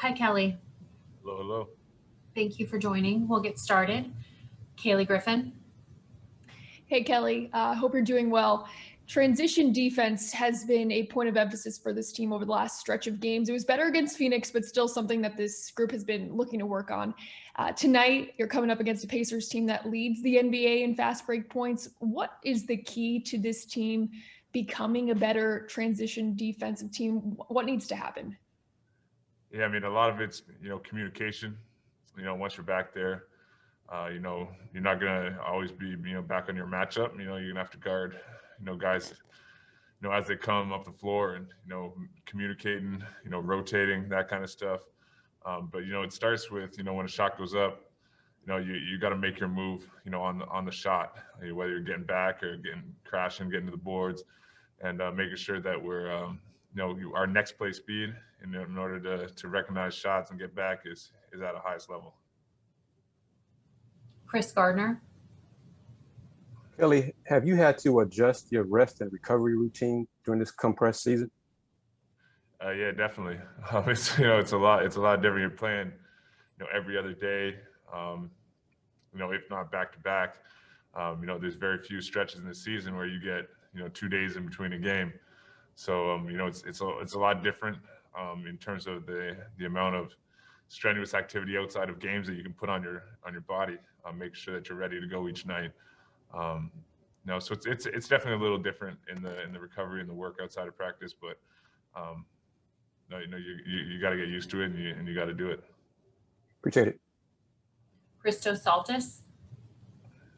Hi, Kelly. Hello, hello. Thank you for joining. We'll get started. Kaylee Griffin. Hey, Kelly. Hope you're doing well. Transition defense has been a point of emphasis for this team over the last stretch of games. It was better against Phoenix, but still something that this group has been looking to work on. Tonight, you're coming up against a Pacers team that leads the NBA in fast break points. What is the key to this team becoming a better transition defensive team? What needs to happen? Yeah, I mean, a lot of it's, communication. Once you're back there, you're not going to always be, back on your matchup. You're going to have to guard, guys, as they come up the floor and, communicating, rotating, that kind of stuff. But, it starts with, when a shot goes up, you got to make your move, on the shot, whether you're getting back or crashing, getting to the boards, and making sure that we're, our next play speed in order to recognize shots and get back is at a highest level. Chris Gardner. Kelly, have you had to adjust your rest and recovery routine during this compressed season? Yeah, definitely. It's a lot different. You're playing, every other day, if not back to back. There's very few stretches in the season where you get, 2 days in between a game. So, it's a lot different in terms of the amount of strenuous activity outside of games that you can put on your body. Make sure that you're ready to go each night. So it's definitely a little different in the recovery and the work outside of practice, but you got to get used to it and you got to do it. Appreciate it. Christos Saltis.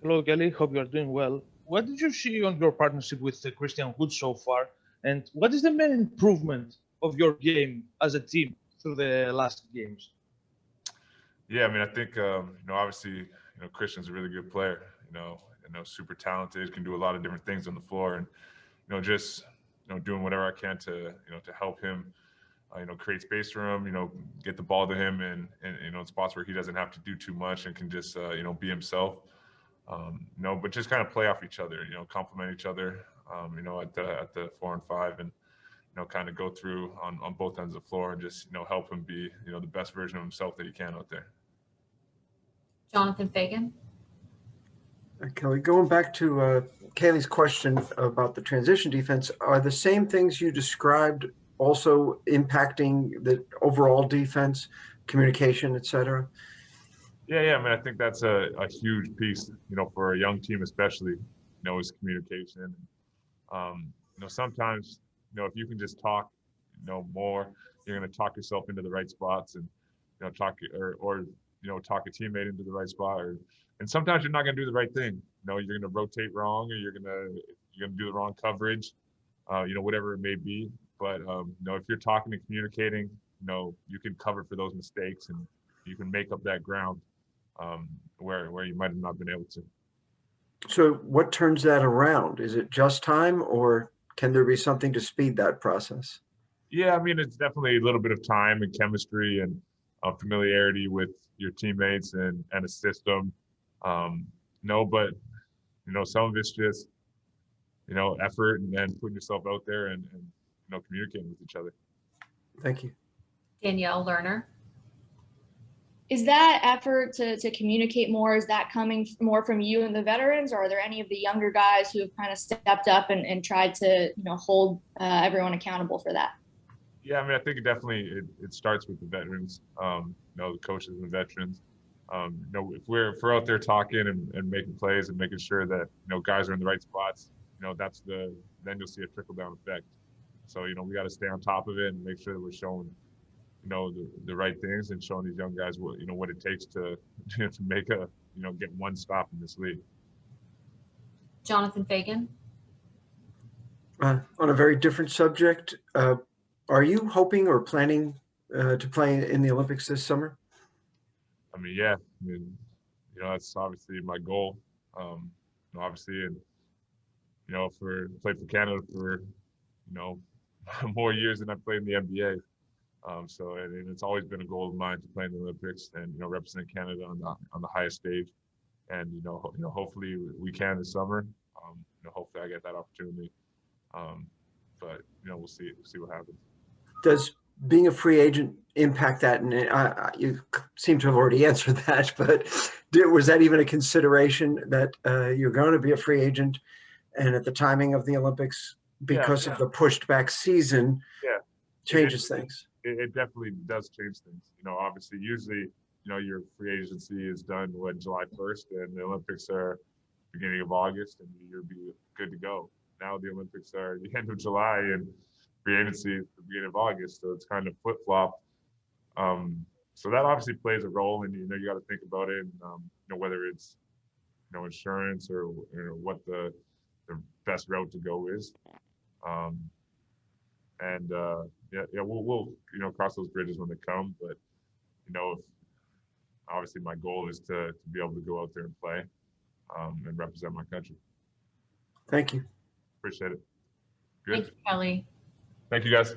Hello, Kelly. Hope you are doing well. What did you see on your partnership with Christian Wilkins so far? And what is the main improvement of your game as a team through the last games? Yeah, I mean, I think, obviously, Christian's a really good player, super talented, can do a lot of different things on the floor. And, just, doing whatever I can to help him, create space for him, get the ball to him and in spots where he doesn't have to do too much and can just, be himself. But just kind of play off each other, complement each other, at the 4 and 5 and, kind of go through on both ends of the floor and just, help him be, the best version of himself that he can out there. Jonathan Fagan. Kelly, going back to Kaylee's question about the transition defense, are the same things you described also impacting the overall defense, communication, et cetera? Yeah. I mean, I think that's a huge piece, for a young team, especially, is communication. Sometimes, if you can just talk, more, you're going to talk yourself into the right spots and, talk talk a teammate into the right spot. And sometimes you're not going to do the right thing. You're going to rotate wrong or you're going to do the wrong coverage, whatever it may be. But, if you're talking and communicating, you can cover for those mistakes and you can make up that ground where you might have not been able to. So what turns that around? Is it just time or can there be something to speed that process? Yeah, I mean, it's definitely a little bit of time and chemistry and familiarity with your teammates and a system. But, some of it's just, effort and putting yourself out there and communicating with each other. Thank you. Danielle Lerner. Is that effort to communicate more, is that coming more from you and the veterans, or are there any of the younger guys who have kind of stepped up and tried to, hold everyone accountable for that? Yeah, I mean, I think it starts with the veterans, the coaches and the veterans. If we're out there talking and making plays and making sure that, guys are in the right spots, then you'll see a trickle down effect. So, we got to stay on top of it and make sure that we're showing, the right things and showing these young guys what it takes to make get one stop in this league. Jonathan Fagan. On a very different subject, are you hoping or planning to play in the Olympics this summer? I mean, yeah. I mean, that's obviously my goal. Obviously, and play for Canada for more years than I played in the NBA. So it's always been a goal of mine to play in the Olympics and represent Canada on the highest stage. And hopefully we can this summer. Hopefully I get that opportunity. But we'll see what happens. Does being a free agent impact that? And you seem to have already answered that, but was that even a consideration that you're going to be a free agent, and at the timing of the Olympics, because of the pushed back season, changes things? It definitely does change things. Obviously, usually, your free agency is done July 1st, and the Olympics are beginning of August, and you'll be good to go. Now the Olympics are the end of July, and free agency is the beginning of August, so it's kind of flip flop. So that obviously plays a role, and you got to think about it, and whether it's insurance or what the best route to go is. We'll cross those bridges when they come. But obviously my goal is to be able to go out there and play and represent my country. Thank you. Appreciate it. Good. Thank you, Kelly. Thank you, guys.